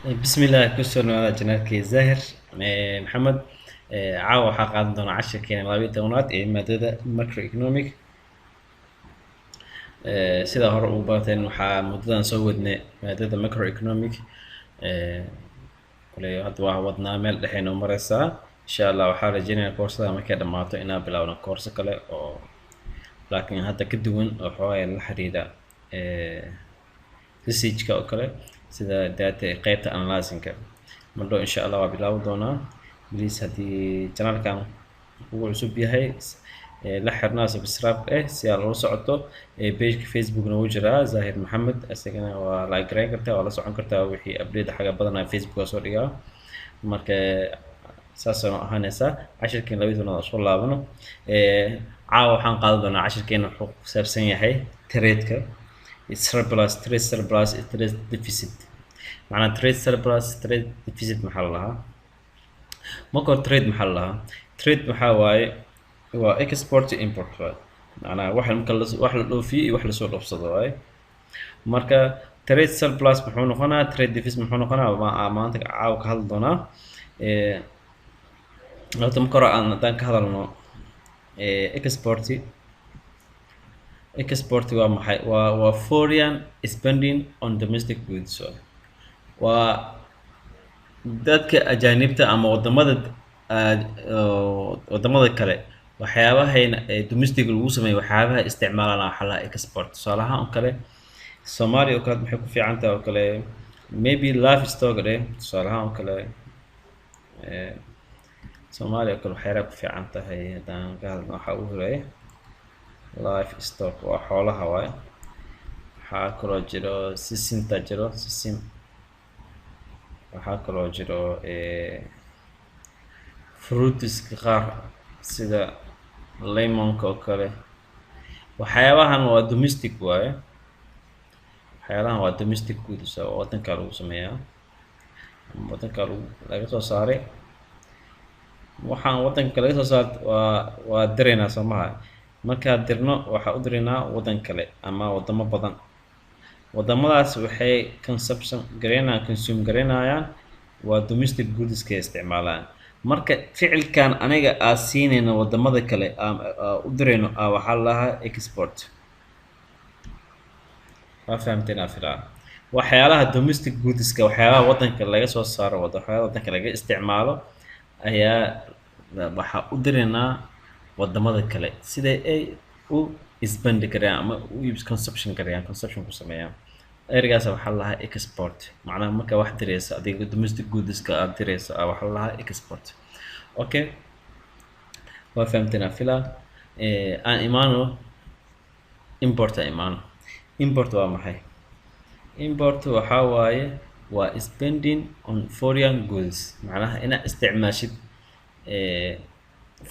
بسم الله كسرنا هذا جنالك زاهر محمد عاو حق عندنا 10 كينا لابي تونات مادة ماكرو ايكونوميك sida hore ugu barateen waxaa muddadan soo wadnay maadada macroeconomic kule hadda waa wadnaa meel dhexeyna mareysaa insha allah waxaa rajeynayaa koorsada markay dhammaato inaan bilaawno koorso kale oo laakiin hadda ka duwan oo xoogaa la xiriira researchka oo kale sida data qaybta analysinka mardhow insha allah waa bilaawi doonaa please haddii channelkan ugu cusub yahay la xirnaa subscribe si aad ula socoto pageka facebookna wuu jiraa zahir maxamed isagana waa like gareyn kartaa waa la socon kartaa wixii update xaga badanaa facebook soo dhigaa marka saasoo ahaanaysaa cashirkeen labadii doonada soo laabano caawa waxaan qaadan doonaa cashirkeena wuxuu ku saabsan yahay trade-ka surplus trade deficit macnaa trade surplus trade deficit maxaa la lahaa marka hore trade maxaa la lahaa trade maxaa waaye waa export to import waaye macnaa wax marka wax la dhoofiyo iyo wax la soo dhoofsado waaye marka trade surplus muxuu noqonaa trade deficit muxuu noqonaa maanta caawa ka hadli doonaa horta marka hore haddaan ka hadalno export waa maxay waa foreign spending on domestic goods waa dadka ajaanibta ama wadamada kale waxyaabahayna domestic lagu sameeyo waxyaabaha isticmaalana waxa la export tusaale ahaan oo kale Soomaaliya oo kale maxay ku fiican tahay oo kale maybe livestock tusaale ahaan oo kale Soomaaliya oo kale waxay ku fiican tahay hadaan ka hadalno waxa uu horeeyay livestock waa xoolaha waaye waxaa kaloo jiro sisinta jiro sisin waxaa kaloo jiro fruits qaar sida lemonka oo kale waxyaabahan waa domestic waaye waxyaalahan waa domestic goods oo wadanka lagu sameeyaa wadanka laga soo saaray waxaan wadanka laga soo saaray waa direynaa Soomaaliya marka dirno waxa u direynaa wadan kale ama wadamo badan wadamadaas waxay consume gareynayaan waa domestic goods ka isticmaalaan marka ficilkan aniga aan siinayno wadamada kale u direyno waxa la lahaa export waa fahamteen afilaa waxyaalaha domestic goods ka waxyaalaha wadanka laga soo saaro waxyaalaha wadanka laga isticmaalo ayaa waxa u direynaa wadamada kale sida ay u spend garayaan ama u consumption garayaan consumption ku sameeyaan ergaas waxa la lahaa export macnaha marka wax direysa adiga domestic goods ka aad direysa waxa la lahaa export okay waa fahamteen fila aan imaano import waa maxay import waxa waaye waa spending on foreign goods macnaha inaad isticmaashid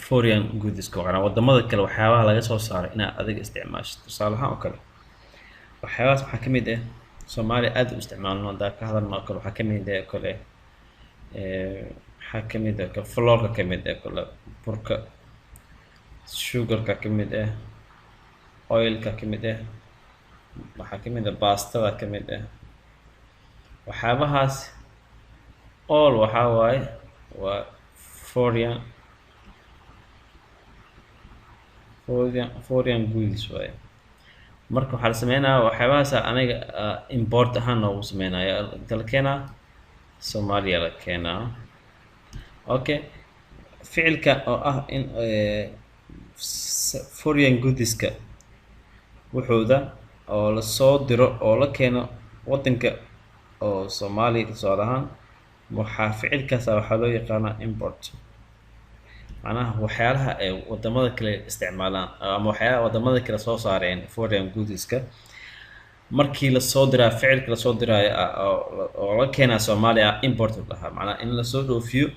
foreign goods ka wadamada kale waxyaabaha laga soo saaray inaad adiga isticmaashid tusaale ahaan oo kale waxyaabahaas maxaa ka mid ah Soomaaliya aad u isticmaalno hadaa ka hadalno kale waxaa ka mid ah kale waxaa ka mid ah flourka ka mid ah kale burka sugarka ka mid ah oilka ka mid ah waxaa ka mid ah baastada ka mid ah waxyaabahaas all waxaa waaye waa foreign goods waaye marka waxaa la sameynayaa waxyaabahaas aniga import ahaan noogu sameynaya inta la keenaa Soomaaliya la keenaa okay ficilka oo ah in foreign goods-ka wuxuuda oo la soo diro oo la keeno wadanka oo Soomaaliya tusaale ahaan waxaa ficilkaas waxaa loo yaqaanaa import macnaha waxyaalaha ay wadamada kale isticmaalaan ama waxyaalaha wadamada kale soo saareen foreign goods-ka markii la soo diraa ficilka la soo diraayo oo la keenaa Soomaaliya import lahaa macnaha in la soo dhoofiyo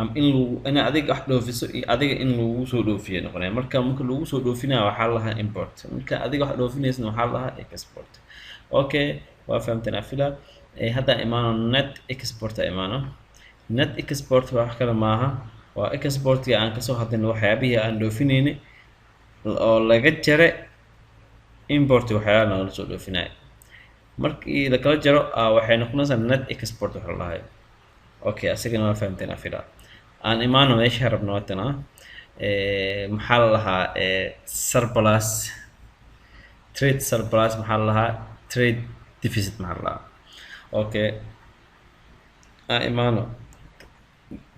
am in adiga wax dhoofiso iyo adiga in lagu soo dhoofiyo noqonay marka lagu soo dhoofinayo waxaa la lahaa import marka adiga wax dhoofinaysan waxaa la lahaa export okay waa fahamteen afila hadda imaano net export net export wax kale maaha waa export-ka aan ka soo hadlayno waxyaabihii aan dhoofinayna oo laga jaray import waxyaalaha la soo dhoofinay markii la kala jaro waxay noqonaysaa net export waxa la dhahayo. Okay, asigana waa fahamteen afila aan imaano meesha rabno watana maxaa la lahaa surplus trade surplus maxaa la lahaa trade deficit maxaa la lahaa. Okay, aan imaano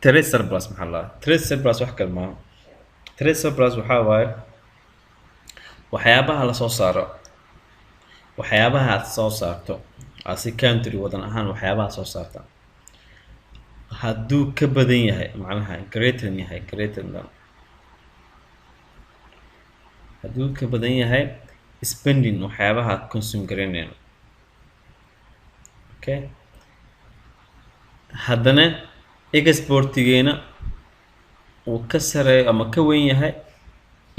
trade surplus maxaa la lahaa. Trade surplus wax kale maaha. Trade surplus waxaa waaye waxyaabaha la soo saaro, waxyaabaha aad soo saarto asi country wadan ahaan waxyaabaha soo saarta hadduu ka badan yahay macnaha greater yahay greater than hadduu ka badan yahay spending waxyaabaha aad consume garaynayno. Okay, haddana exportigeena uu ka sareeyo ama ka weyn yahay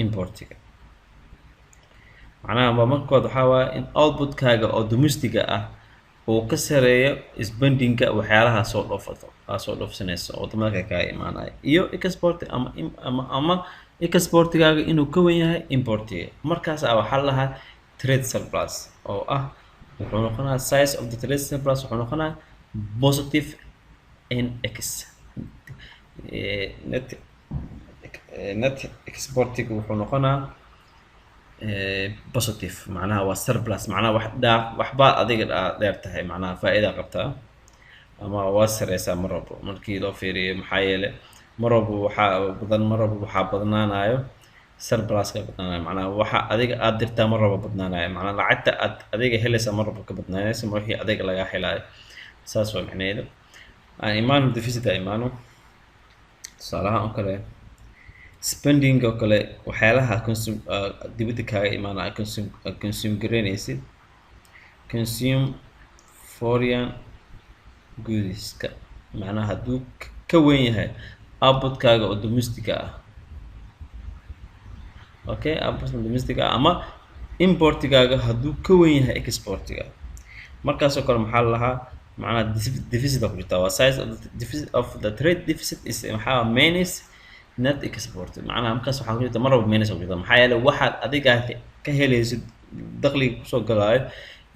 importiga. macnaha markood waxaa waaye in outputkaaga oo domestiga ah uu ka sareeyo spendingka waxyaalaha soo dhoofato soo dhoofsanayso wadamada kaa imaanaya iyo export ama exportigaaga inuu ka weyn yahay importiga. markaas waxaa lahaa trade surplus oo ah wuxuu noqonaa size of the trade surplus wuxuu noqonaa positive nx net exporting wuxuu noqonaa positive macnaha waa surplus macnaha waxba adiga dheer tahay macnaha faa'iida qabtaa ama waa sareysaa mar walba markii loo fiiriyo maxaa yeelay mar walba waxaa badnaanayo surpluska badnaanayo macnaha waxa adiga aad dirtaa mar walba badnaanayo macnaha lacagta aad adiga helaysa mar walba ka badnaanaysa wixii adiga laga helayo saas waa macnaheedu. aan imaano deficit imaano tusaalaha oo kale spending oo kale waxyaalaha dibadda kaaga imaanaya consume garaynaysid consume foreign goodska macnaha hadduu ka weyn yahay outputkaaga oo domestica ah. Okay, output domestica ah ama importigaaga hadduu ka weyn yahay exportiga. markaasoo kale maxaa la lahaa macnaha deficit ku jirta waa size of the deficit of the trade deficit is maxaa minus net export macnaha markaas waxaa ku jirta mar walba minus ku jirta maxaa yeelay waxaad adiga ka helaysid dakhliga kusoo galaayo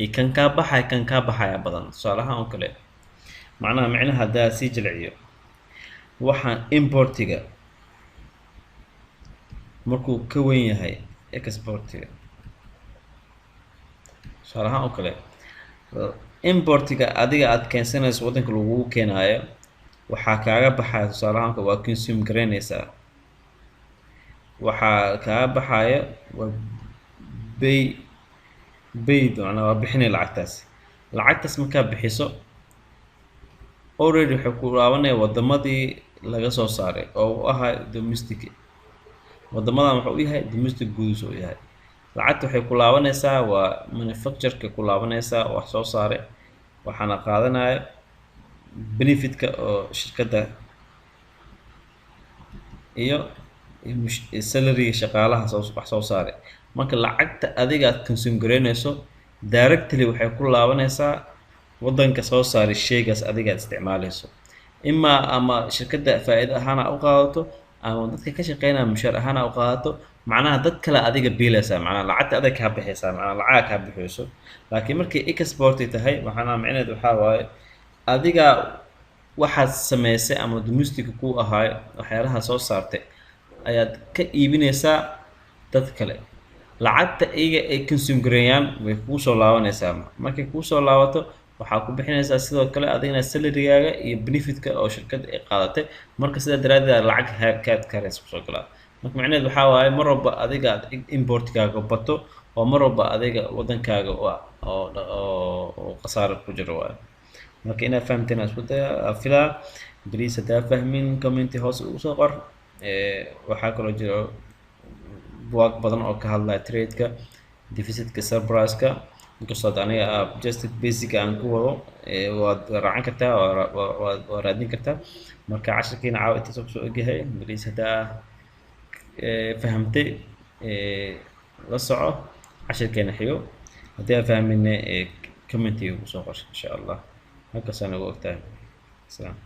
iyo kan kaa baxaya badan. tusaalaha oo kale macnaha micnaha haddaa sii jilciyo waxaan importiga markuu ka weyn yahay exportiga. tusaalaha oo kale importiga adiga aad keensanayso wadanka lagugu keenayo waxaa kaaga baxaya tusaalahaan waa consume garaynaysaa waxaa kaaga baxaya waa paid macnaha waa bixinay lacagtaas markaa bixiso already waxay ku laabanaya wadamadii laga soo saaray oo u ahaa domestic. wadamadan wuxuu u yahay domestic goods uu yahay. lacagta waxay ku laabanaysaa waa manufactureka ku laabanaysaa wax soo saare waxaana qaadanaya benefitka oo shirkadda iyo salary shaqaalaha wax soo saare. marka lacagta adiga aad consume garaynayso directly waxay ku laabanaysaa wadanka soo saaray sheygaas adiga aad isticmaalayso ama shirkadda faa'iido ahaan u qaadato ama dadka ka shaqeynaya mushaar ahaan u qaadato macnaha dad kale adiga biilaysaa macnaha lacagta adiga ka bixaysaa macnaha lacag ka bixiyso. laakiin markii export tahay waxaana macnaheedu waxaa waaye adiga waxaad sameysay ama domestic ku ahaa waxyaalaha soo saartay ayaad ka iibinaysaa dad kale lacagta iyaga ay consume gareeyaan way kuu soo laabanaysaa. markay kuu soo laabato waxaa ku bixinaysaa sidoo kale adigana salarygaaga iyo benefitka oo shirkadda ay qaadatay. marka sidaa daraaddeed lacag kaad kareys kusoo galaa. marka macnaheedu waxaa waaye mar walba adiga aad importkaaga bato oo mar walba adiga wadankaaga oo khasaaro ku jiro waayo. marka inaad fahamteen isku daya filaa please haddaa fahmin comment hoos ugu soo qor. waxaa kaloo jiro buug badan oo ka hadlaya trade-ka deficitka surpluska inkastoo aniga just basic aan ku wado waad raacan kartaa waad raadin kartaa. marka casharkiina caawa intaas kusoo egyahay please haddaa fahamtay la soco casharkeena xigo haddii aan fahmina commentiga kusoo qor insha allah halkaasaan ugu ogtahay. salaam.